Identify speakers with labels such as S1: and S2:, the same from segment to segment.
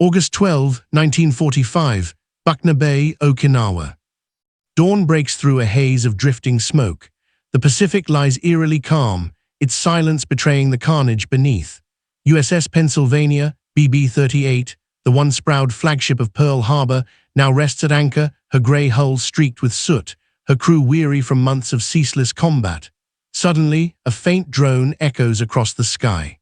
S1: August 12, 1945, Buckner Bay, Okinawa. Dawn breaks through a haze of drifting smoke. The Pacific lies eerily calm, its silence betraying the carnage beneath. USS Pennsylvania, BB-38, the once proud flagship of Pearl Harbor, now rests at anchor, her grey hull streaked with soot, her crew weary from months of ceaseless combat. Suddenly, a faint drone echoes across the sky.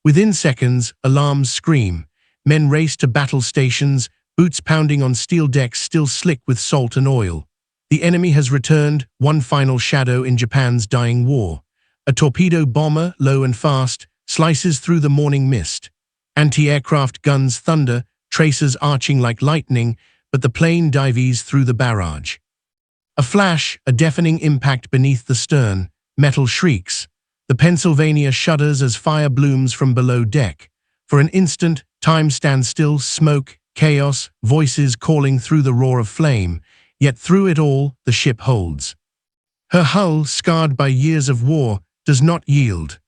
S1: Within seconds, alarms scream. Men race to battle stations, boots pounding on steel decks still slick with salt and oil. The enemy has returned, one final shadow in Japan's dying war. A torpedo bomber, low and fast, slices through the morning mist. Anti-aircraft guns thunder, tracers arching like lightning, but the plane dives through the barrage. A flash, a deafening impact beneath the stern, metal shrieks. The Pennsylvania shudders as fire blooms from below deck. For an instant, time stands still, smoke, chaos, voices calling through the roar of flame. Yet through it all, the ship holds. Her hull, scarred by years of war, does not yield.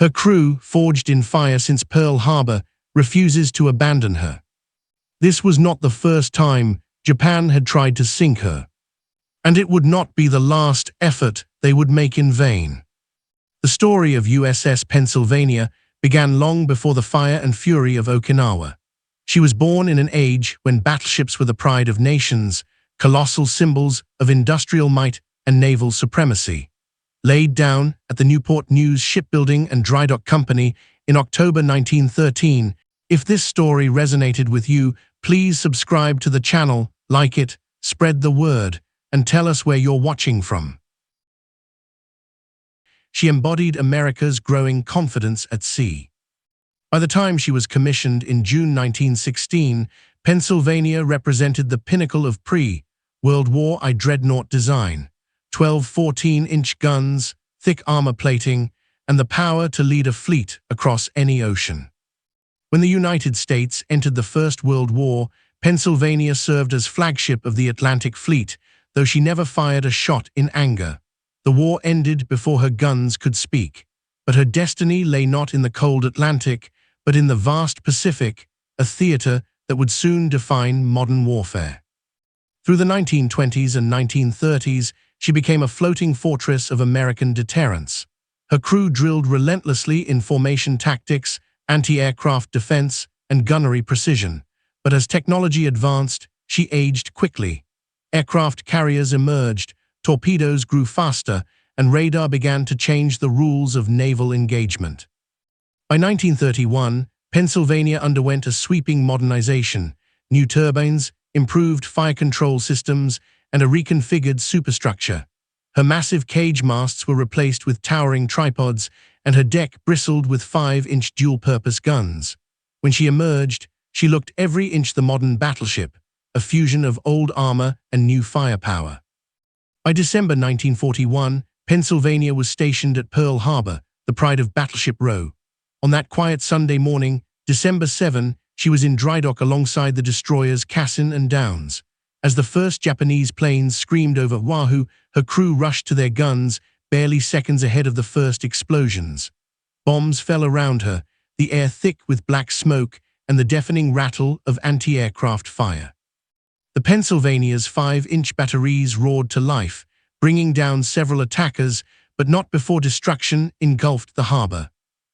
S1: Her crew, forged in fire since Pearl Harbor, refuses to abandon her. This was not the first time Japan had tried to sink her. And it would not be the last effort they would make in vain. The story of USS Pennsylvania began long before the fire and fury of Okinawa. She was born in an age when battleships were the pride of nations, colossal symbols of industrial might and naval supremacy. Laid down at the Newport News Shipbuilding and Drydock Company in October 1913, if this story resonated with you, please subscribe to the channel, like it, spread the word, and tell us where you're watching from. She embodied America's growing confidence at sea. By the time she was commissioned in June 1916, Pennsylvania represented the pinnacle of pre-World War I dreadnought design. 12 14-inch guns, thick armor plating, and the power to lead a fleet across any ocean. When the United States entered the First World War, Pennsylvania served as flagship of the Atlantic Fleet, though she never fired a shot in anger. The war ended before her guns could speak, but her destiny lay not in the cold Atlantic, but in the vast Pacific, a theater that would soon define modern warfare. Through the 1920s and 1930s, she became a floating fortress of American deterrence. Her crew drilled relentlessly in formation tactics, anti-aircraft defense, and gunnery precision. But as technology advanced, she aged quickly. Aircraft carriers emerged, torpedoes grew faster, and radar began to change the rules of naval engagement. By 1931, Pennsylvania underwent a sweeping modernization: new turbines, improved fire control systems, and a reconfigured superstructure. Her massive cage masts were replaced with towering tripods, and her deck bristled with 5-inch dual-purpose guns. When she emerged, she looked every inch the modern battleship, a fusion of old armor and new firepower. By December 1941, Pennsylvania was stationed at Pearl Harbor, the pride of Battleship Row. On that quiet Sunday morning, December 7, she was in drydock alongside the destroyers Cassin and Downs. As the first Japanese planes screamed over Oahu, her crew rushed to their guns, barely seconds ahead of the first explosions. Bombs fell around her, the air thick with black smoke and the deafening rattle of anti-aircraft fire. The Pennsylvania's 5-inch batteries roared to life, bringing down several attackers, but not before destruction engulfed the harbor.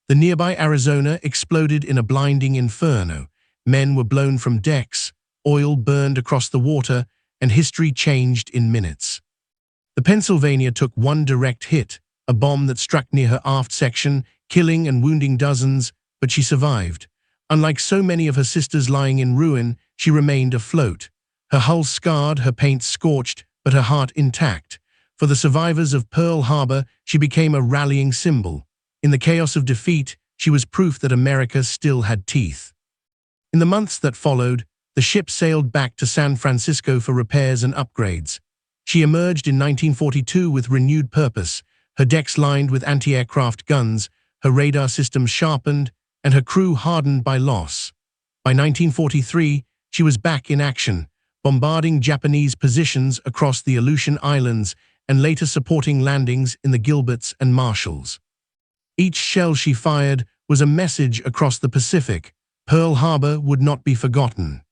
S1: The nearby Arizona exploded in a blinding inferno. Men were blown from decks, oil burned across the water, and history changed in minutes. The Pennsylvania took one direct hit, a bomb that struck near her aft section, killing and wounding dozens, but she survived. Unlike so many of her sisters lying in ruin, she remained afloat. Her hull scarred, her paint scorched, but her heart intact. For the survivors of Pearl Harbor, she became a rallying symbol. In the chaos of defeat, she was proof that America still had teeth. In the months that followed, the ship sailed back to San Francisco for repairs and upgrades. She emerged in 1942 with renewed purpose, her decks lined with anti-aircraft guns, her radar systems sharpened, and her crew hardened by loss. By 1943, she was back in action, bombarding Japanese positions across the Aleutian Islands and later supporting landings in the Gilberts and Marshalls. Each shell she fired was a message across the Pacific: Pearl Harbor would not be forgotten.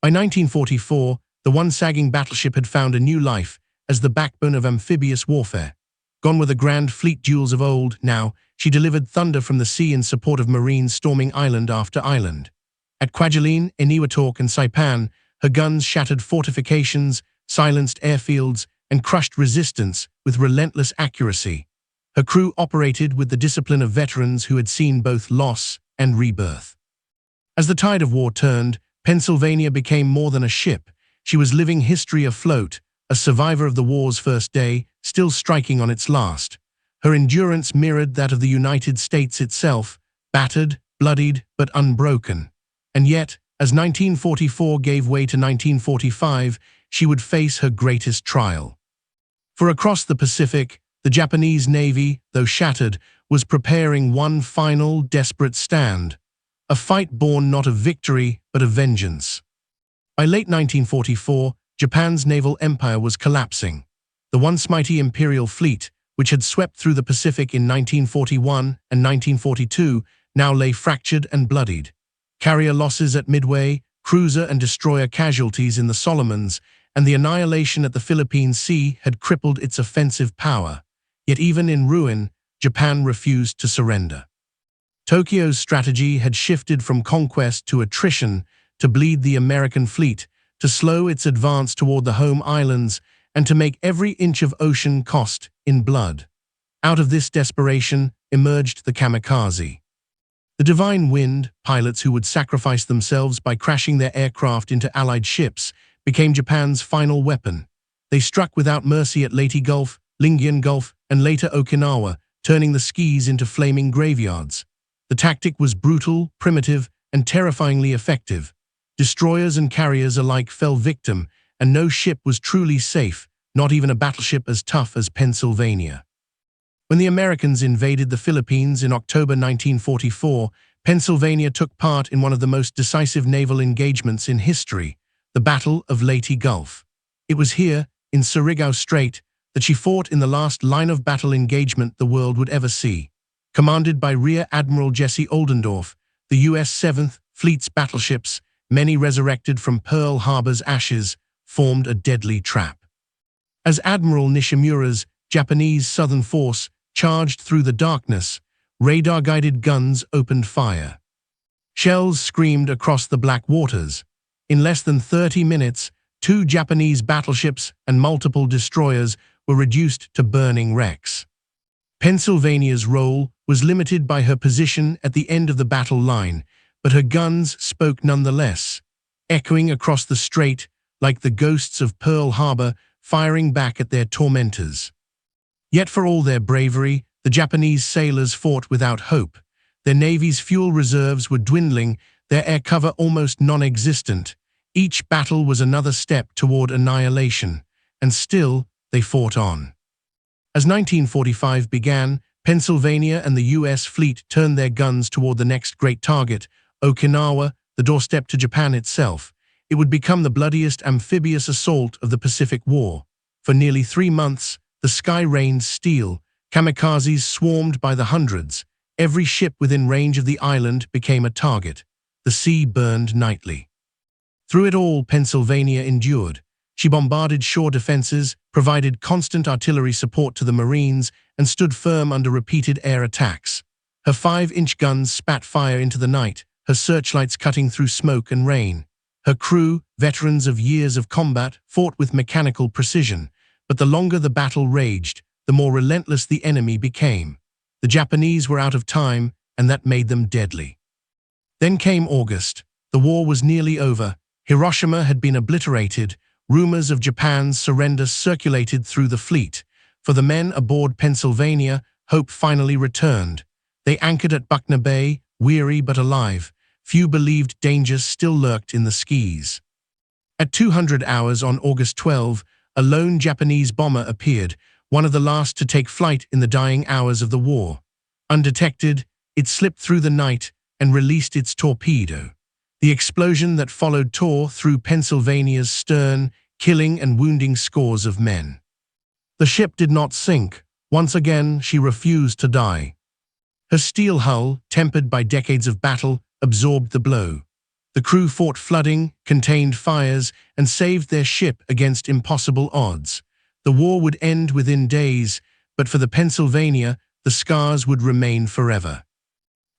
S1: By 1944, the one-sagging battleship had found a new life as the backbone of amphibious warfare. Gone were the grand fleet duels of old. Now, she delivered thunder from the sea in support of Marines storming island after island. At Kwajalein, Eniwetok, and Saipan, her guns shattered fortifications, silenced airfields, and crushed resistance with relentless accuracy. Her crew operated with the discipline of veterans who had seen both loss and rebirth. As the tide of war turned, Pennsylvania became more than a ship. She was living history afloat, a survivor of the war's first day, still striking on its last. Her endurance mirrored that of the United States itself, battered, bloodied, but unbroken. And yet, as 1944 gave way to 1945, she would face her greatest trial. For across the Pacific, the Japanese Navy, though shattered, was preparing one final, desperate stand, a fight born not of victory, but of vengeance. By late 1944, Japan's naval empire was collapsing. The once mighty imperial fleet, which had swept through the Pacific in 1941 and 1942, now lay fractured and bloodied. Carrier losses at Midway, cruiser and destroyer casualties in the Solomons, and the annihilation at the Philippine Sea had crippled its offensive power. Yet even in ruin, Japan refused to surrender. Tokyo's strategy had shifted from conquest to attrition, to bleed the American fleet, to slow its advance toward the home islands, and to make every inch of ocean cost in blood. Out of this desperation emerged the kamikaze. The divine wind, pilots who would sacrifice themselves by crashing their aircraft into Allied ships, became Japan's final weapon. They struck without mercy at Leyte Gulf, Lingayen Gulf, and later Okinawa, turning the skis into flaming graveyards. The tactic was brutal, primitive, and terrifyingly effective. Destroyers and carriers alike fell victim, and no ship was truly safe, not even a battleship as tough as Pennsylvania. When the Americans invaded the Philippines in October 1944, Pennsylvania took part in one of the most decisive naval engagements in history, the Battle of Leyte Gulf. It was here, in Surigao Strait, that she fought in the last line-of-battle engagement the world would ever see. Commanded by Rear Admiral Jesse Oldendorf, the U.S. 7th Fleet's battleships, many resurrected from Pearl Harbor's ashes, formed a deadly trap. As Admiral Nishimura's Japanese Southern Force charged through the darkness, radar-guided guns opened fire. Shells screamed across the black waters. In less than 30 minutes, 2 Japanese battleships and multiple destroyers were reduced to burning wrecks. Pennsylvania's role was limited by her position at the end of the battle line, but her guns spoke nonetheless, echoing across the strait like the ghosts of Pearl Harbor firing back at their tormentors. Yet for all their bravery, the Japanese sailors fought without hope. Their navy's fuel reserves were dwindling, their air cover almost non-existent. Each battle was another step toward annihilation, and still they fought on. As 1945 began, Pennsylvania and the U.S. fleet turned their guns toward the next great target, Okinawa, the doorstep to Japan itself. It would become the bloodiest amphibious assault of the Pacific War. For nearly 3 months, the sky rained steel, kamikazes swarmed by the hundreds. Every ship within range of the island became a target. The sea burned nightly. Through it all, Pennsylvania endured. She bombarded shore defenses, provided constant artillery support to the Marines, and stood firm under repeated air attacks. Her 5-inch guns spat fire into the night, her searchlights cutting through smoke and rain. Her crew, veterans of years of combat, fought with mechanical precision. But the longer the battle raged, the more relentless the enemy became. The Japanese were out of time, and that made them deadly. Then came August. The war was nearly over. Hiroshima had been obliterated. Rumors of Japan's surrender circulated through the fleet. For the men aboard Pennsylvania, hope finally returned. They anchored at Buckner Bay, weary but alive. Few believed danger still lurked in the skis. At 200 hours on August 12, a lone Japanese bomber appeared, one of the last to take flight in the dying hours of the war. Undetected, it slipped through the night and released its torpedo. The explosion that followed tore through Pennsylvania's stern, killing and wounding scores of men. The ship did not sink. Once again, she refused to die. Her steel hull, tempered by decades of battle, absorbed the blow. The crew fought flooding, contained fires, and saved their ship against impossible odds. The war would end within days, but for the Pennsylvania, the scars would remain forever.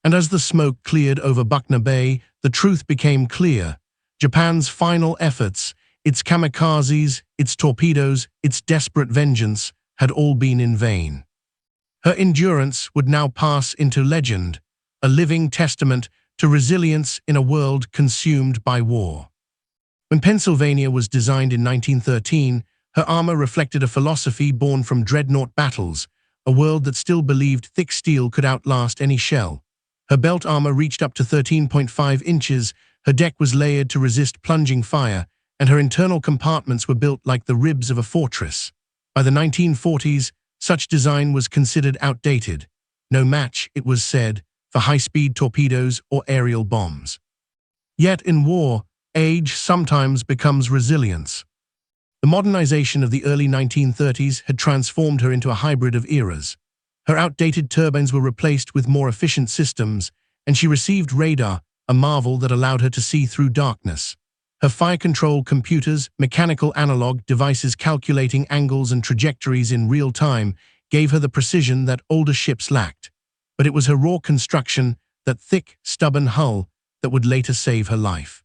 S1: And as the smoke cleared over Buckner Bay, the truth became clear. Japan's final efforts, its kamikazes, its torpedoes, its desperate vengeance, had all been in vain. Her endurance would now pass into legend, a living testament to resilience in a world consumed by war. When Pennsylvania was designed in 1913, her armor reflected a philosophy born from dreadnought battles, a world that still believed thick steel could outlast any shell. Her belt armor reached up to 13.5 inches, her deck was layered to resist plunging fire, and her internal compartments were built like the ribs of a fortress. By the 1940s, such design was considered outdated. No match, it was said, for high-speed torpedoes or aerial bombs. Yet in war, age sometimes becomes resilience. The modernization of the early 1930s had transformed her into a hybrid of eras. Her outdated turbines were replaced with more efficient systems, and she received radar, a marvel that allowed her to see through darkness. Her fire control computers, mechanical analog devices calculating angles and trajectories in real time, gave her the precision that older ships lacked. But it was her raw construction, that thick, stubborn hull, that would later save her life.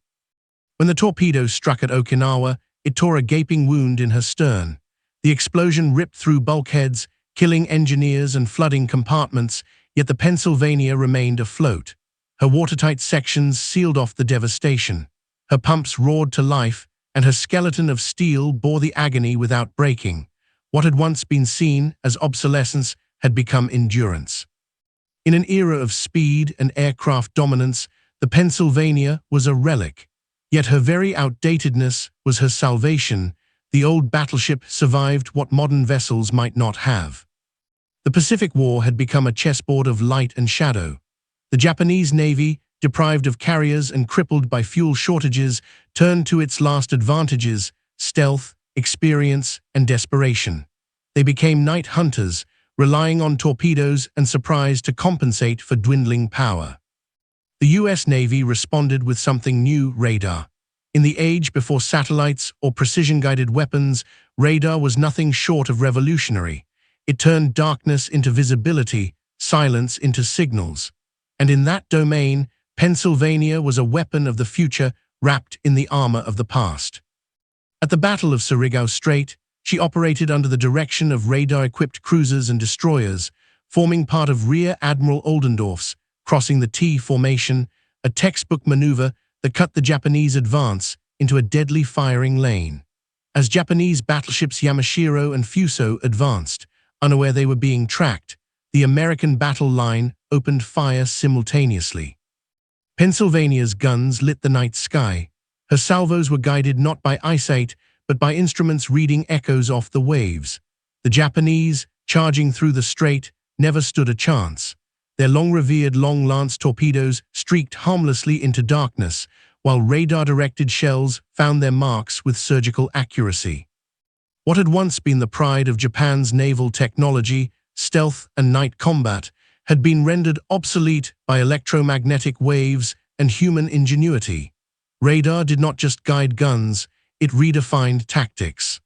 S1: When the torpedo struck at Okinawa, it tore a gaping wound in her stern. The explosion ripped through bulkheads, killing engineers and flooding compartments, yet the Pennsylvania remained afloat. Her watertight sections sealed off the devastation. Her pumps roared to life, and her skeleton of steel bore the agony without breaking. What had once been seen as obsolescence had become endurance. In an era of speed and aircraft dominance, the Pennsylvania was a relic. Yet her very outdatedness was her salvation. The old battleship survived what modern vessels might not have. The Pacific War had become a chessboard of light and shadow. The Japanese Navy, deprived of carriers and crippled by fuel shortages, turned to its last advantages: stealth, experience, and desperation. They became night hunters, relying on torpedoes and surprise to compensate for dwindling power. The U.S. Navy responded with something new: radar. In the age before satellites or precision-guided weapons, radar was nothing short of revolutionary. It turned darkness into visibility, silence into signals. And in that domain, Pennsylvania was a weapon of the future wrapped in the armor of the past. At the Battle of Surigao Strait, she operated under the direction of radar-equipped cruisers and destroyers, forming part of Rear Admiral Oldendorf's crossing the T formation, a textbook maneuver that cut the Japanese advance into a deadly firing lane. As Japanese battleships Yamashiro and Fuso advanced, unaware they were being tracked, the American battle line opened fire simultaneously. Pennsylvania's guns lit the night sky. Her salvos were guided not by eyesight, but by instruments reading echoes off the waves. The Japanese, charging through the strait, never stood a chance. Their long-revered long-lance torpedoes streaked harmlessly into darkness, while radar-directed shells found their marks with surgical accuracy. What had once been the pride of Japan's naval technology, stealth and night combat, had been rendered obsolete by electromagnetic waves and human ingenuity. Radar did not just guide guns, it redefined tactics.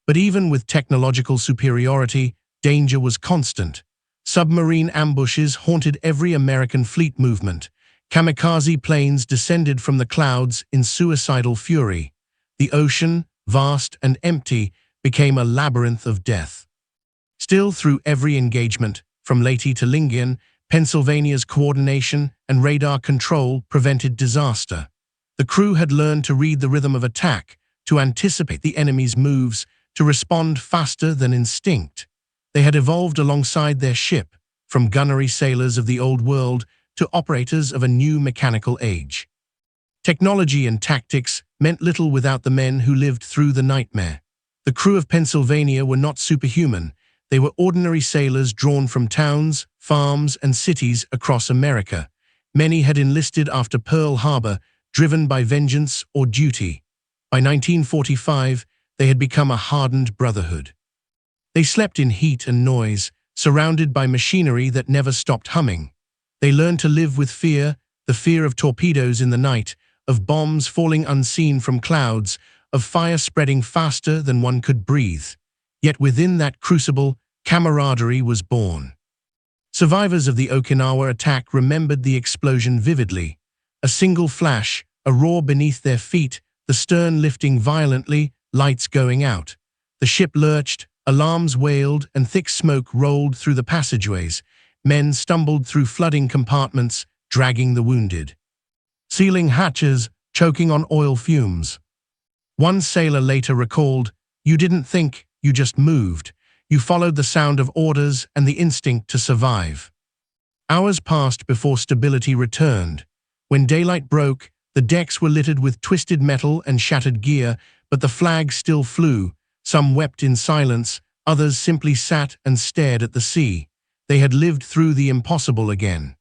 S1: But even with technological superiority, danger was constant. Submarine ambushes haunted every American fleet movement. Kamikaze planes descended from the clouds in suicidal fury. The ocean, vast and empty, became a labyrinth of death. Still, through every engagement, from Leyte to Lingyan, Pennsylvania's coordination and radar control prevented disaster. The crew had learned to read the rhythm of attack, to anticipate the enemy's moves, to respond faster than instinct. They had evolved alongside their ship, from gunnery sailors of the old world to operators of a new mechanical age. Technology and tactics meant little without the men who lived through the nightmare. The crew of Pennsylvania were not superhuman. They were ordinary sailors drawn from towns, farms, and cities across America. Many had enlisted after Pearl Harbor, driven by vengeance or duty. By 1945, they had become a hardened brotherhood. They slept in heat and noise, surrounded by machinery that never stopped humming. They learned to live with fear, the fear of torpedoes in the night, of bombs falling unseen from clouds, of fire spreading faster than one could breathe. Yet within that crucible, camaraderie was born. Survivors of the Okinawa attack remembered the explosion vividly. A single flash, a roar beneath their feet, the stern lifting violently, lights going out. The ship lurched, alarms wailed, and thick smoke rolled through the passageways. Men stumbled through flooding compartments, dragging the wounded. Sealing hatches, choking on oil fumes. One sailor later recalled, "You didn't think, you just moved. You followed the sound of orders and the instinct to survive." Hours passed before stability returned. When daylight broke, the decks were littered with twisted metal and shattered gear, but the flag still flew. Some wept in silence, others simply sat and stared at the sea. They had lived through the impossible again.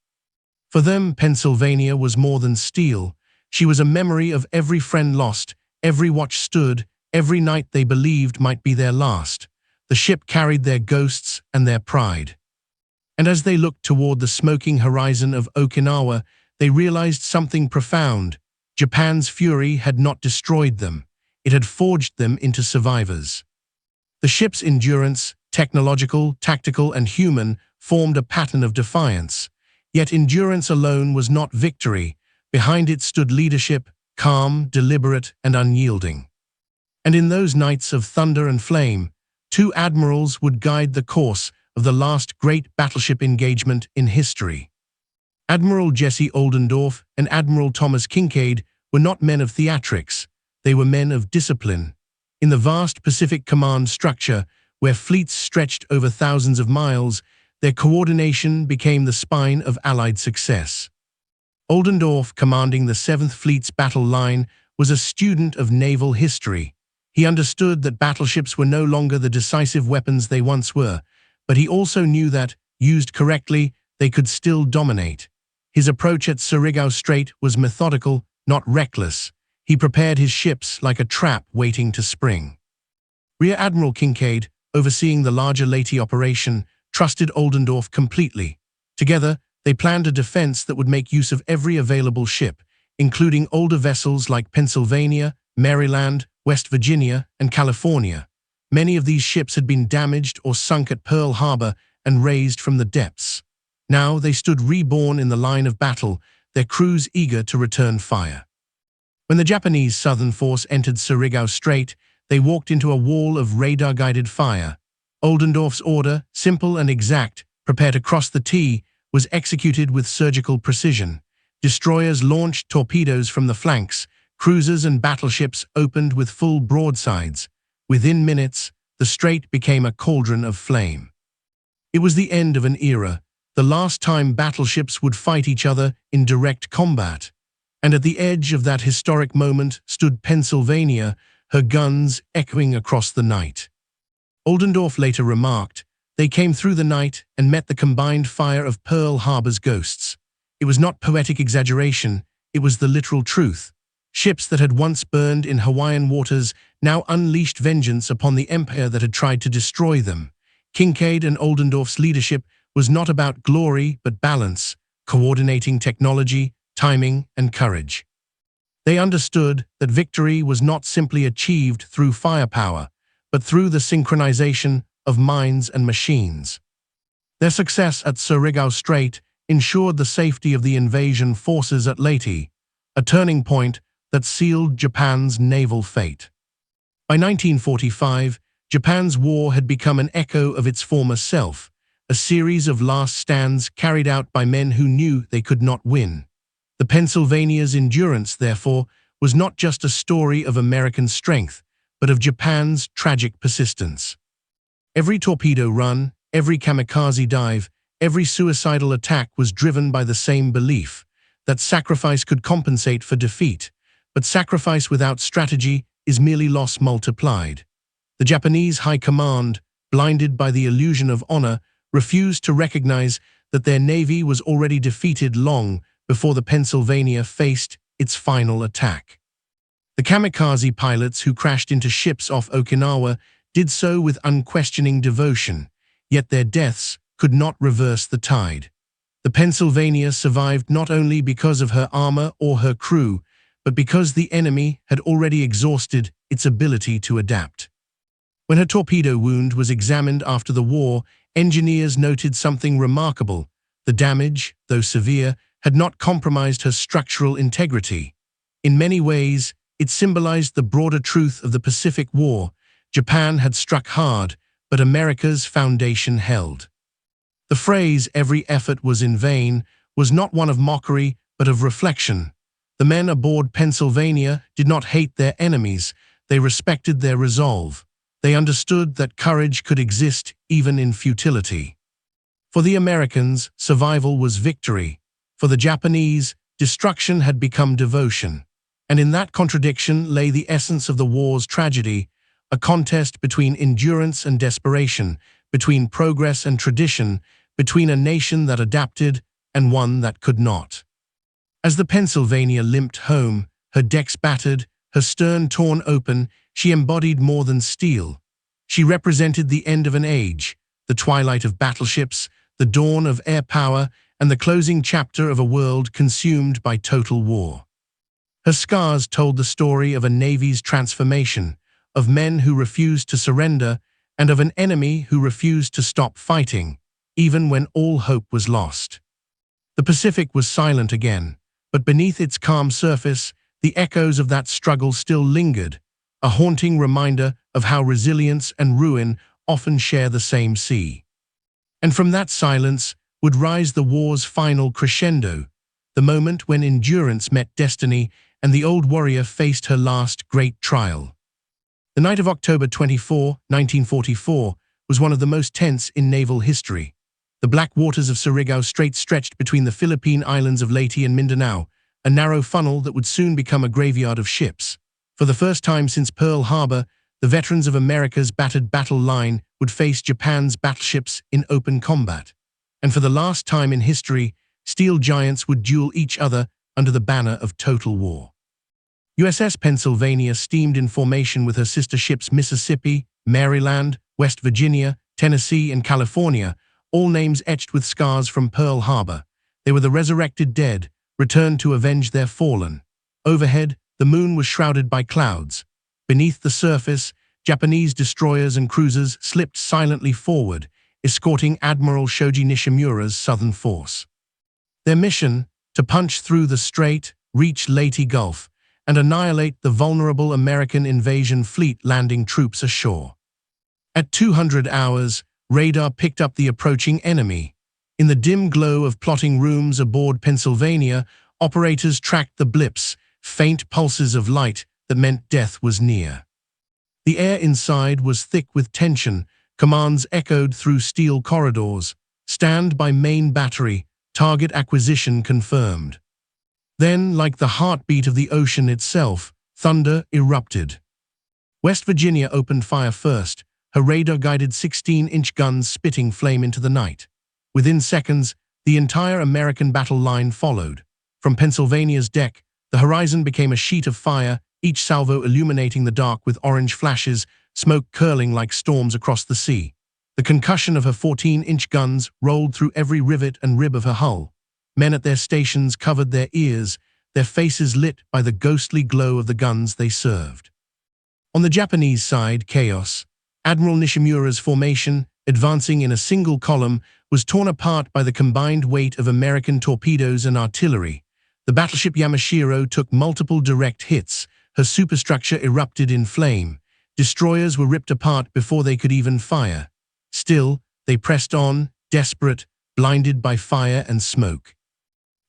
S1: For them, Pennsylvania was more than steel. She was a memory of every friend lost, every watch stood, every night they believed might be their last. The ship carried their ghosts and their pride. And as they looked toward the smoking horizon of Okinawa, they realized something profound. Japan's fury had not destroyed them. It had forged them into survivors. The ship's endurance, technological, tactical, and human, formed a pattern of defiance. Yet endurance alone was not victory. Behind it stood leadership, calm, deliberate, and unyielding. And in those nights of thunder and flame, two admirals would guide the course of the last great battleship engagement in history. Admiral Jesse Oldendorf and Admiral Thomas Kinkaid were not men of theatrics. They were men of discipline. In the vast Pacific Command structure, where fleets stretched over thousands of miles, their coordination became the spine of Allied success. Oldendorf, commanding the 7th Fleet's battle line, was a student of naval history. He understood that battleships were no longer the decisive weapons they once were, but he also knew that, used correctly, they could still dominate. His approach at Surigao Strait was methodical, not reckless. He prepared his ships like a trap waiting to spring. Rear Admiral Kinkaid, overseeing the larger Leyte operation, trusted Oldendorf completely. Together, they planned a defense that would make use of every available ship, including older vessels like Pennsylvania, Maryland, West Virginia, and California. Many of these ships had been damaged or sunk at Pearl Harbor and raised from the depths. Now they stood reborn in the line of battle, their crews eager to return fire. When the Japanese Southern Force entered Surigao Strait, they walked into a wall of radar-guided fire. Oldendorf's order, simple and exact, prepare to cross the T, was executed with surgical precision. Destroyers launched torpedoes from the flanks. Cruisers and battleships opened with full broadsides. Within minutes, the strait became a cauldron of flame. It was the end of an era, the last time battleships would fight each other in direct combat. And at the edge of that historic moment stood Pennsylvania, her guns echoing across the night. Oldendorf later remarked, "They came through the night and met the combined fire of Pearl Harbor's ghosts. It was not poetic exaggeration, it was the literal truth. Ships that had once burned in Hawaiian waters now unleashed vengeance upon the empire that had tried to destroy them." Kinkaid and Oldendorf's leadership was not about glory but balance, coordinating technology, timing, and courage. They understood that victory was not simply achieved through firepower, but through the synchronization of minds and machines. Their success at Surigao Strait ensured the safety of the invasion forces at Leyte, a turning point that sealed Japan's naval fate. By 1945, Japan's war had become an echo of its former self, a series of last stands carried out by men who knew they could not win. The Pennsylvania's endurance, therefore, was not just a story of American strength, but of Japan's tragic persistence. Every torpedo run, every kamikaze dive, every suicidal attack was driven by the same belief, that sacrifice could compensate for defeat, but sacrifice without strategy is merely loss multiplied. The Japanese High Command, blinded by the illusion of honor, refused to recognize that their navy was already defeated long before the Pennsylvania faced its final attack. The kamikaze pilots who crashed into ships off Okinawa did so with unquestioning devotion, yet their deaths could not reverse the tide. The Pennsylvania survived not only because of her armor or her crew, but because the enemy had already exhausted its ability to adapt. When her torpedo wound was examined after the war, engineers noted something remarkable. The damage, though severe, had not compromised her structural integrity. In many ways, it symbolized the broader truth of the Pacific War. Japan had struck hard, but America's foundation held. The phrase, "every effort was in vain," was not one of mockery, but of reflection. The men aboard Pennsylvania did not hate their enemies, they respected their resolve. They understood that courage could exist even in futility. For the Americans, survival was victory. For the Japanese, destruction had become devotion. And in that contradiction lay the essence of the war's tragedy, a contest between endurance and desperation, between progress and tradition, between a nation that adapted and one that could not. As the Pennsylvania limped home, her decks battered, her stern torn open, she embodied more than steel. She represented the end of an age, the twilight of battleships, the dawn of air power, and the closing chapter of a world consumed by total war. Her scars told the story of a navy's transformation, of men who refused to surrender, and of an enemy who refused to stop fighting, even when all hope was lost. The Pacific was silent again, but beneath its calm surface, the echoes of that struggle still lingered, a haunting reminder of how resilience and ruin often share the same sea. And from that silence would rise the war's final crescendo, the moment when endurance met destiny and the old warrior faced her last great trial. The night of October 24, 1944, was one of the most tense in naval history. The black waters of Surigao Strait stretched between the Philippine islands of Leyte and Mindanao, a narrow funnel that would soon become a graveyard of ships. For the first time since Pearl Harbor, the veterans of America's battered battle line would face Japan's battleships in open combat. And for the last time in history, steel giants would duel each other under the banner of total war. USS Pennsylvania steamed in formation with her sister ships Mississippi, Maryland, West Virginia, Tennessee, and California, all names etched with scars from Pearl Harbor. They were the resurrected dead, returned to avenge their fallen. Overhead, the moon was shrouded by clouds. Beneath the surface, Japanese destroyers and cruisers slipped silently forward, escorting Admiral Shoji Nishimura's southern force. Their mission, to punch through the strait, reach Leyte Gulf, and annihilate the vulnerable American invasion fleet landing troops ashore. At 200 hours, radar picked up the approaching enemy. In the dim glow of plotting rooms aboard Pennsylvania, operators tracked the blips, faint pulses of light that meant death was near. The air inside was thick with tension, commands echoed through steel corridors. Stand by main battery, target acquisition confirmed. Then, like the heartbeat of the ocean itself, thunder erupted. West Virginia opened fire first, her radar-guided 16-inch guns spitting flame into the night. Within seconds, the entire American battle line followed. From Pennsylvania's deck, the horizon became a sheet of fire, each salvo illuminating the dark with orange flashes, smoke curling like storms across the sea. The concussion of her 14-inch guns rolled through every rivet and rib of her hull. Men at their stations covered their ears, their faces lit by the ghostly glow of the guns they served. On the Japanese side, chaos. Admiral Nishimura's formation, advancing in a single column, was torn apart by the combined weight of American torpedoes and artillery. The battleship Yamashiro took multiple direct hits, her superstructure erupted in flame. Destroyers were ripped apart before they could even fire. Still, they pressed on, desperate, blinded by fire and smoke.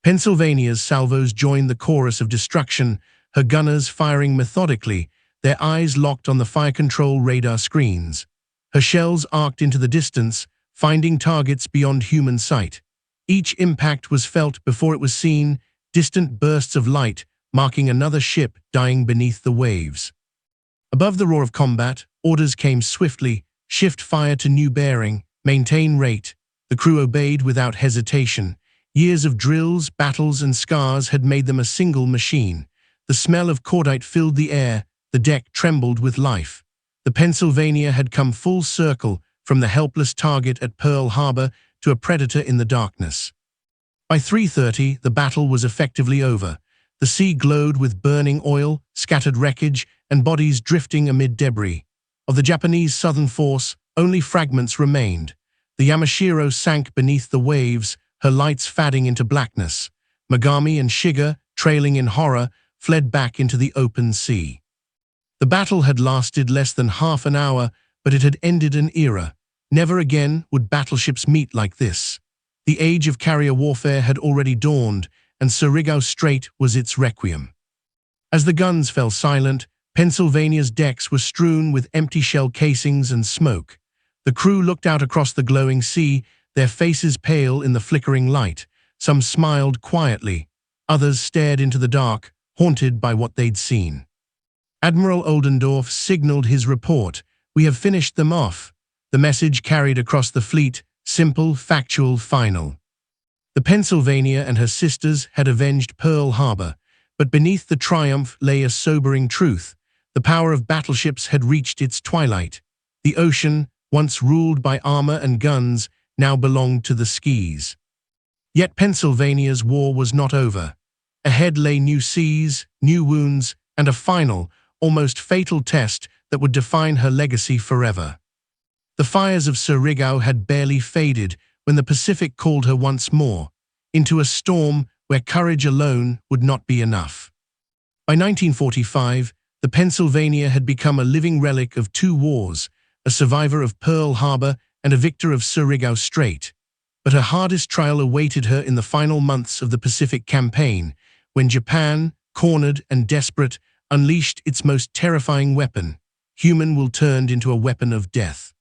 S1: Pennsylvania's salvos joined the chorus of destruction, her gunners firing methodically, their eyes locked on the fire control radar screens. Her shells arced into the distance, finding targets beyond human sight. Each impact was felt before it was seen, distant bursts of light, marking another ship dying beneath the waves. Above the roar of combat, orders came swiftly: shift fire to new bearing, maintain rate. The crew obeyed without hesitation. Years of drills, battles, and scars had made them a single machine. The smell of cordite filled the air, the deck trembled with life. The Pennsylvania had come full circle, from the helpless target at Pearl Harbor to a predator in the darkness. By 3:30, the battle was effectively over. The sea glowed with burning oil, scattered wreckage, and bodies drifting amid debris. Of the Japanese southern force, only fragments remained. The Yamashiro sank beneath the waves, her lights fading into blackness. Megami and Shiga, trailing in horror, fled back into the open sea. The battle had lasted less than half an hour, but it had ended an era. Never again would battleships meet like this. The age of carrier warfare had already dawned, and Surigao Strait was its requiem. As the guns fell silent, Pennsylvania's decks were strewn with empty shell casings and smoke. The crew looked out across the glowing sea, their faces pale in the flickering light. Some smiled quietly, others stared into the dark, haunted by what they'd seen. Admiral Oldendorf signaled his report. "We have finished them off." The message carried across the fleet, simple, factual, final. The Pennsylvania and her sisters had avenged Pearl Harbor, but beneath the triumph lay a sobering truth. The power of battleships had reached its twilight. The ocean, once ruled by armor and guns, now belonged to the skis. Yet Pennsylvania's war was not over. Ahead lay new seas, new wounds, and a final, almost fatal test that would define her legacy forever. The fires of Surigao had barely faded when the Pacific called her once more, into a storm where courage alone would not be enough. By 1945, the Pennsylvania had become a living relic of two wars, a survivor of Pearl Harbor and a victor of Surigao Strait. But her hardest trial awaited her in the final months of the Pacific Campaign, when Japan, cornered and desperate, unleashed its most terrifying weapon. Human will turned into a weapon of death.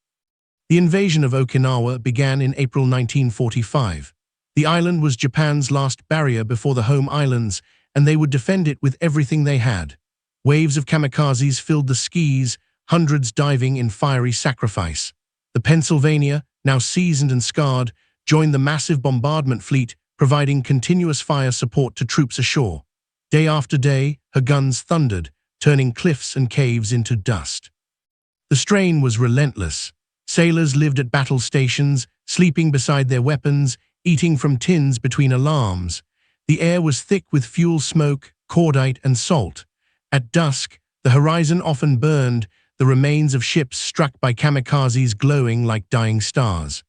S1: The invasion of Okinawa began in April 1945. The island was Japan's last barrier before the home islands, and they would defend it with everything they had. Waves of kamikazes filled the skis, hundreds diving in fiery sacrifice. The Pennsylvania, now seasoned and scarred, joined the massive bombardment fleet, providing continuous fire support to troops ashore. Day after day, her guns thundered, turning cliffs and caves into dust. The strain was relentless. Sailors lived at battle stations, sleeping beside their weapons, eating from tins between alarms. The air was thick with fuel smoke, cordite, and salt. At dusk, the horizon often burned, the remains of ships struck by kamikazes glowing like dying stars.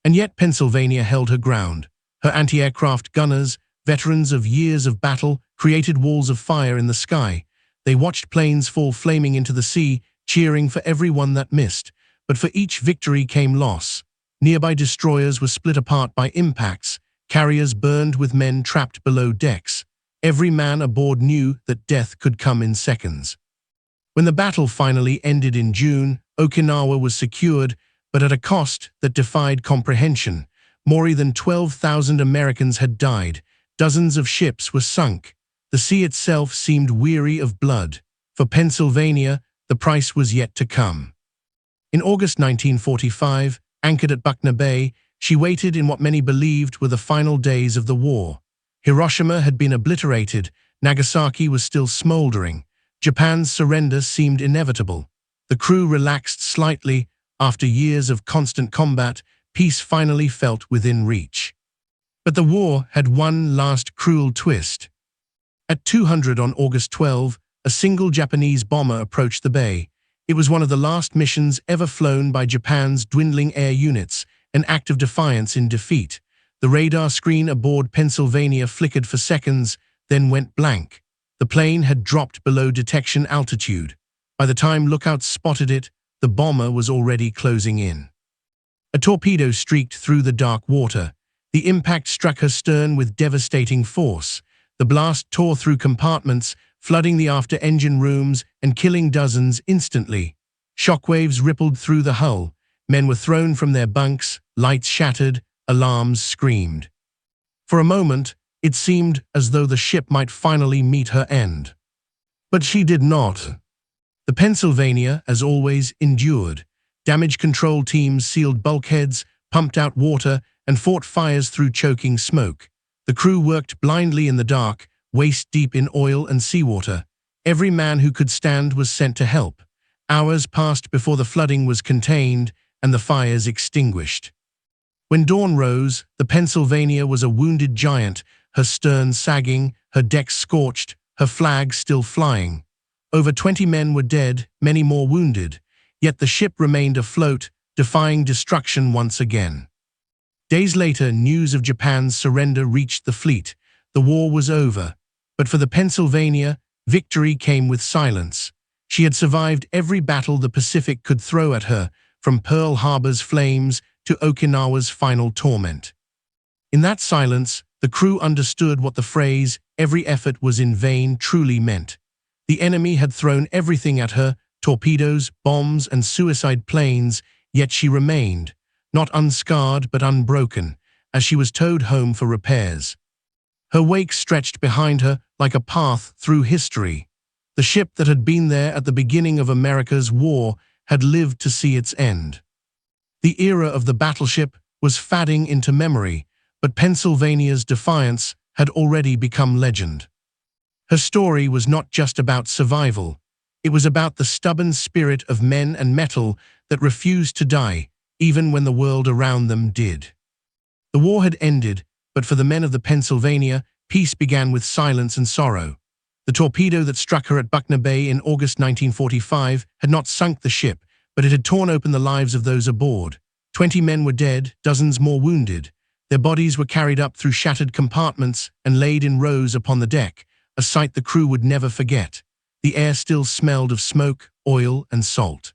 S1: And yet Pennsylvania held her ground. Her anti-aircraft gunners, veterans of years of battle, created walls of fire in the sky. They watched planes fall flaming into the sea, cheering for every one that missed. But for each victory came loss. Nearby destroyers were split apart by impacts, carriers burned with men trapped below decks. Every man aboard knew that death could come in seconds. When the battle finally ended in June, Okinawa was secured, but at a cost that defied comprehension. More than 12,000 Americans had died. Dozens of ships were sunk. The sea itself seemed weary of blood. For Pennsylvania, the price was yet to come. In August 1945, anchored at Buckner Bay, she waited in what many believed were the final days of the war. Hiroshima had been obliterated, Nagasaki was still smoldering. Japan's surrender seemed inevitable. The crew relaxed slightly. After years of constant combat, peace finally felt within reach. But the war had one last cruel twist. At 200 on August 12, a single Japanese bomber approached the bay. It was one of the last missions ever flown by Japan's dwindling air units, an act of defiance in defeat. The radar screen aboard Pennsylvania flickered for seconds, then went blank. The plane had dropped below detection altitude. By the time lookouts spotted it, the bomber was already closing in. A torpedo streaked through the dark water. The impact struck her stern with devastating force. The blast tore through compartments, flooding the after-engine rooms and killing dozens instantly. Shockwaves rippled through the hull. Men were thrown from their bunks, lights shattered, alarms screamed. For a moment, it seemed as though the ship might finally meet her end. But she did not. The Pennsylvania, as always, endured. Damage control teams sealed bulkheads, pumped out water, and fought fires through choking smoke. The crew worked blindly in the dark, waist-deep in oil and seawater. Every man who could stand was sent to help. Hours passed before the flooding was contained and the fires extinguished. When dawn rose, the Pennsylvania was a wounded giant, her stern sagging, her decks scorched, her flag still flying. Over 20 men were dead, many more wounded, yet the ship remained afloat, defying destruction once again. Days later, news of Japan's surrender reached the fleet. The war was over, but for the Pennsylvania, victory came with silence. She had survived every battle the Pacific could throw at her, from Pearl Harbor's flames to Okinawa's final torment. In that silence, the crew understood what the phrase, "every effort was in vain," truly meant. The enemy had thrown everything at her, torpedoes, bombs, and suicide planes, yet she remained, not unscarred but unbroken, as she was towed home for repairs. Her wake stretched behind her like a path through history. The ship that had been there at the beginning of America's war had lived to see its end. The era of the battleship was fading into memory, but Pennsylvania's defiance had already become legend. Her story was not just about survival. It was about the stubborn spirit of men and metal that refused to die, even when the world around them did. The war had ended, but for the men of the Pennsylvania, peace began with silence and sorrow. The torpedo that struck her at Buckner Bay in August 1945 had not sunk the ship, but it had torn open the lives of those aboard. 20 men were dead, dozens more wounded. Their bodies were carried up through shattered compartments and laid in rows upon the deck, a sight the crew would never forget. The air still smelled of smoke, oil, and salt.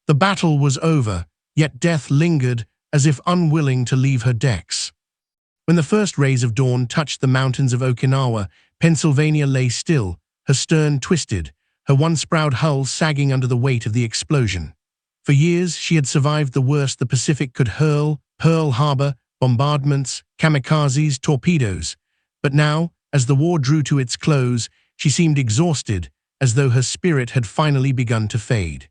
S1: The battle was over, yet death lingered as if unwilling to leave her decks. When the first rays of dawn touched the mountains of Okinawa, Pennsylvania lay still, her stern twisted, her once-proud hull sagging under the weight of the explosion. For years, she had survived the worst the Pacific could hurl: Pearl Harbor, bombardments, kamikazes, torpedoes. But now, as the war drew to its close, she seemed exhausted, as though her spirit had finally begun to fade.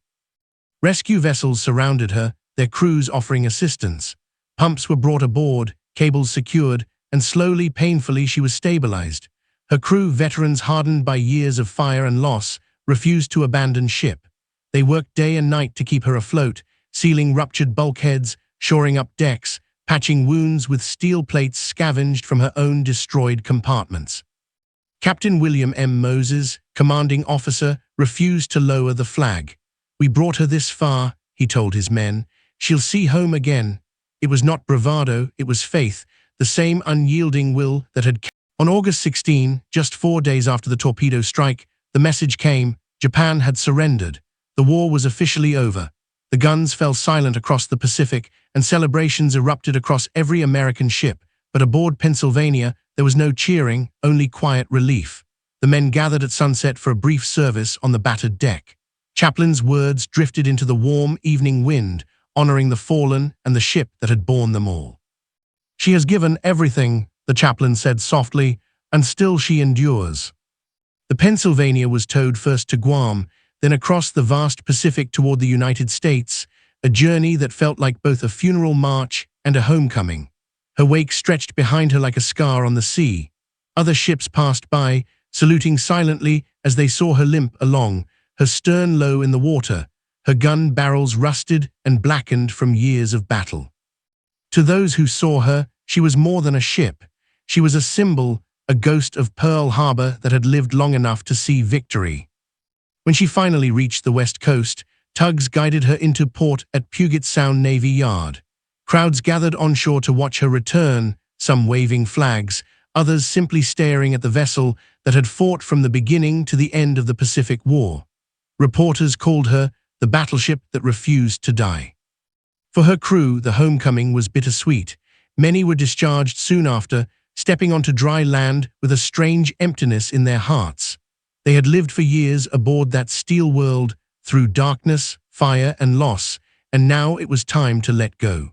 S1: Rescue vessels surrounded her, their crews offering assistance. Pumps were brought aboard, cables secured, and slowly, painfully, she was stabilized. Her crew, veterans hardened by years of fire and loss, refused to abandon ship. They worked day and night to keep her afloat, sealing ruptured bulkheads, shoring up decks, patching wounds with steel plates scavenged from her own destroyed compartments. Captain William M. Moses, commanding officer, refused to lower the flag. "We brought her this far," he told his men. "She'll see home again." It was not bravado, it was faith, the same unyielding will that had... On August 16, just 4 days after the torpedo strike, the message came: Japan had surrendered. The war was officially over. The guns fell silent across the Pacific, and celebrations erupted across every American ship. But aboard Pennsylvania, there was no cheering, only quiet relief. The men gathered at sunset for a brief service on the battered deck. Chaplain's words drifted into the warm evening wind, honoring the fallen and the ship that had borne them all. "She has given everything," the chaplain said softly, "and still she endures." The Pennsylvania was towed first to Guam, then across the vast Pacific toward the United States, a journey that felt like both a funeral march and a homecoming. Her wake stretched behind her like a scar on the sea. Other ships passed by, saluting silently as they saw her limp along, her stern low in the water, her gun barrels rusted and blackened from years of battle. To those who saw her, she was more than a ship. She was a symbol, a ghost of Pearl Harbor that had lived long enough to see victory. When she finally reached the West Coast, tugs guided her into port at Puget Sound Navy Yard. Crowds gathered onshore to watch her return, some waving flags, others simply staring at the vessel that had fought from the beginning to the end of the Pacific War. Reporters called her the battleship that refused to die. For her crew, the homecoming was bittersweet. Many were discharged soon after, stepping onto dry land with a strange emptiness in their hearts. They had lived for years aboard that steel world, through darkness, fire, and loss, and now it was time to let go.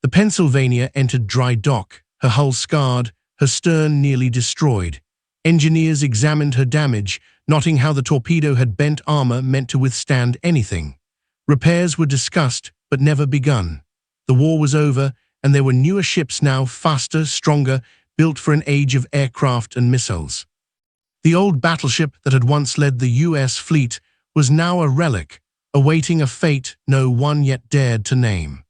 S1: The Pennsylvania entered dry dock, her hull scarred, her stern nearly destroyed. Engineers examined her damage, noting how the torpedo had bent armor meant to withstand anything. Repairs were discussed, but never begun. The war was over, and there were newer ships now, faster, stronger, built for an age of aircraft and missiles. The old battleship that had once led the U.S. fleet was now a relic, awaiting a fate no one yet dared to name.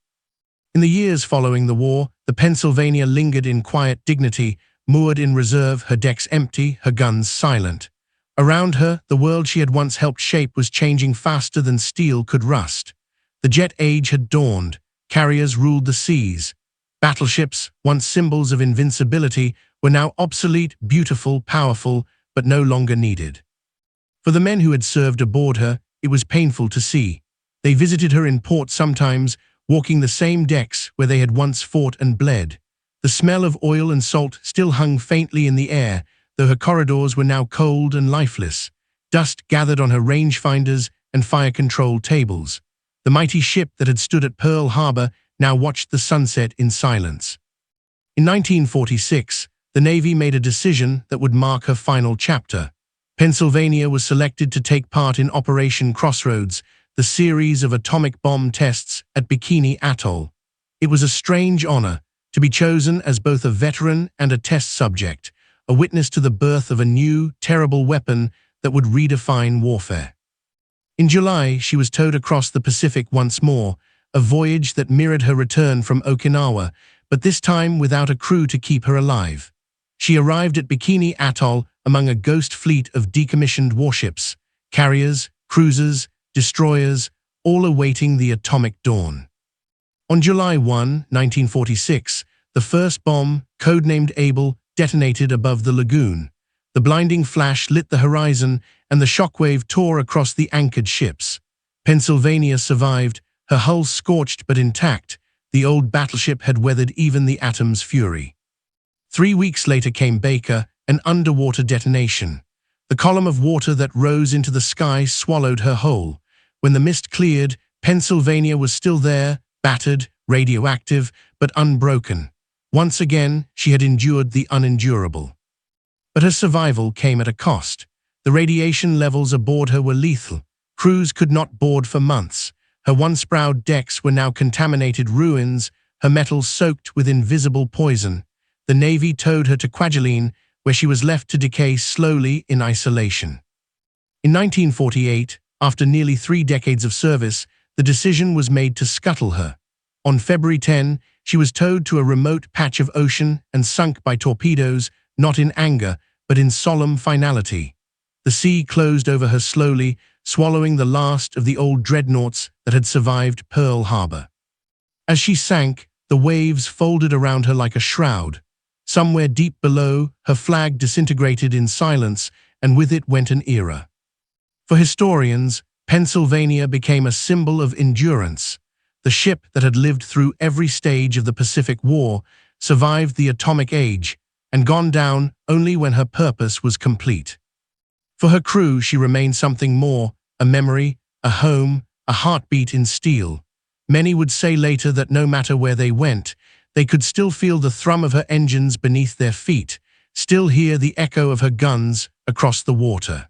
S1: In the years following the war, the Pennsylvania lingered in quiet dignity, moored in reserve, her decks empty, her guns silent. Around her, the world she had once helped shape was changing faster than steel could rust. The jet age had dawned. Carriers ruled the seas. Battleships, once symbols of invincibility, were now obsolete, beautiful, powerful, but no longer needed. For the men who had served aboard her, it was painful to see. They visited her in port sometimes, walking the same decks where they had once fought and bled. The smell of oil and salt still hung faintly in the air, though her corridors were now cold and lifeless. Dust gathered on her rangefinders and fire-control tables. The mighty ship that had stood at Pearl Harbor now watched the sunset in silence. In 1946, the Navy made a decision that would mark her final chapter. Pennsylvania was selected to take part in Operation Crossroads, the series of atomic bomb tests at Bikini Atoll. It was a strange honor to be chosen as both a veteran and a test subject, a witness to the birth of a new, terrible weapon that would redefine warfare. In July, she was towed across the Pacific once more, a voyage that mirrored her return from Okinawa, but this time without a crew to keep her alive. She arrived at Bikini Atoll among a ghost fleet of decommissioned warships, carriers, cruisers, destroyers, all awaiting the atomic dawn. On July 1, 1946, the first bomb, codenamed Able, detonated above the lagoon. The blinding flash lit the horizon, and the shockwave tore across the anchored ships. Pennsylvania survived, her hull scorched but intact. The old battleship had weathered even the atom's fury. 3 weeks later came Baker, an underwater detonation. The column of water that rose into the sky swallowed her whole. When the mist cleared, Pennsylvania was still there, battered, radioactive, but unbroken. Once again, she had endured the unendurable. But her survival came at a cost. The radiation levels aboard her were lethal. Crews could not board for months. Her once-proud decks were now contaminated ruins, her metal soaked with invisible poison. The Navy towed her to Kwajalein, where she was left to decay slowly in isolation. In 1948, after nearly 3 decades of service, the decision was made to scuttle her. On February 10, she was towed to a remote patch of ocean and sunk by torpedoes, not in anger, but in solemn finality. The sea closed over her slowly, swallowing the last of the old dreadnoughts that had survived Pearl Harbor. As she sank, the waves folded around her like a shroud. Somewhere deep below, her flag disintegrated in silence, and with it went an era. For historians, Pennsylvania became a symbol of endurance. The ship that had lived through every stage of the Pacific War survived the atomic age and gone down only when her purpose was complete. For her crew, she remained something more, a memory, a home, a heartbeat in steel. Many would say later that no matter where they went, they could still feel the thrum of her engines beneath their feet, still hear the echo of her guns across the water.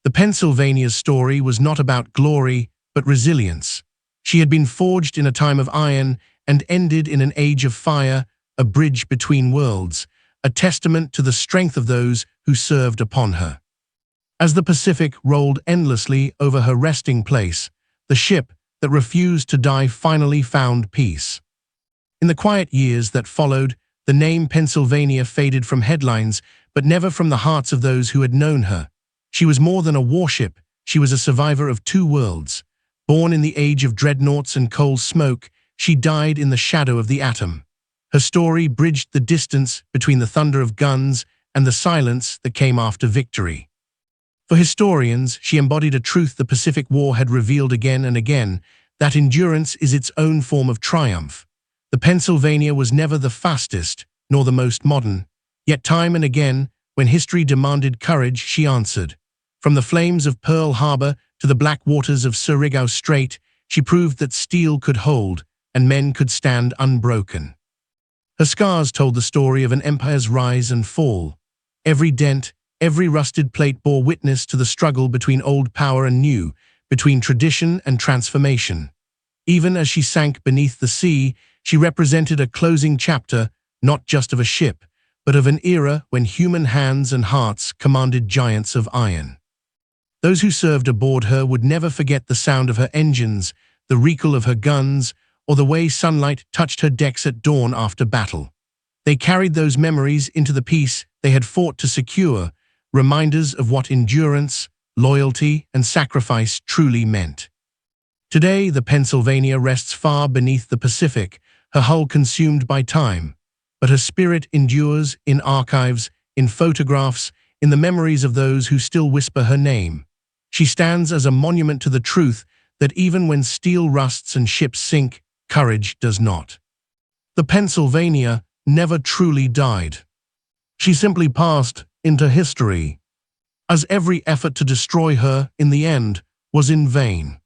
S1: The Pennsylvania's story was not about glory, but resilience. She had been forged in a time of iron and ended in an age of fire, a bridge between worlds, a testament to the strength of those who served upon her. As the Pacific rolled endlessly over her resting place, the ship that refused to die finally found peace. In the quiet years that followed, the name Pennsylvania faded from headlines, but never from the hearts of those who had known her. She was more than a warship, she was a survivor of 2 worlds. Born in the age of dreadnoughts and coal smoke, she died in the shadow of the atom. Her story bridged the distance between the thunder of guns and the silence that came after victory. For historians, she embodied a truth the Pacific War had revealed again and again, that endurance is its own form of triumph. The Pennsylvania was never the fastest, nor the most modern, yet time and again, when history demanded courage, she answered. From the flames of Pearl Harbor to the black waters of Surigao Strait, she proved that steel could hold and men could stand unbroken. Her scars told the story of an empire's rise and fall. Every dent, every rusted plate bore witness to the struggle between old power and new, between tradition and transformation. Even as she sank beneath the sea, she represented a closing chapter, not just of a ship, but of an era when human hands and hearts commanded giants of iron. Those who served aboard her would never forget the sound of her engines, the recoil of her guns, or the way sunlight touched her decks at dawn after battle. They carried those memories into the peace they had fought to secure, reminders of what endurance, loyalty, and sacrifice truly meant. Today, the Pennsylvania rests far beneath the Pacific, her hull consumed by time, but her spirit endures in archives, in photographs, in the memories of those who still whisper her name. She stands as a monument to the truth that even when steel rusts and ships sink, courage does not. The Pennsylvania never truly died. She simply passed into history, as every effort to destroy her, in the end, was in vain.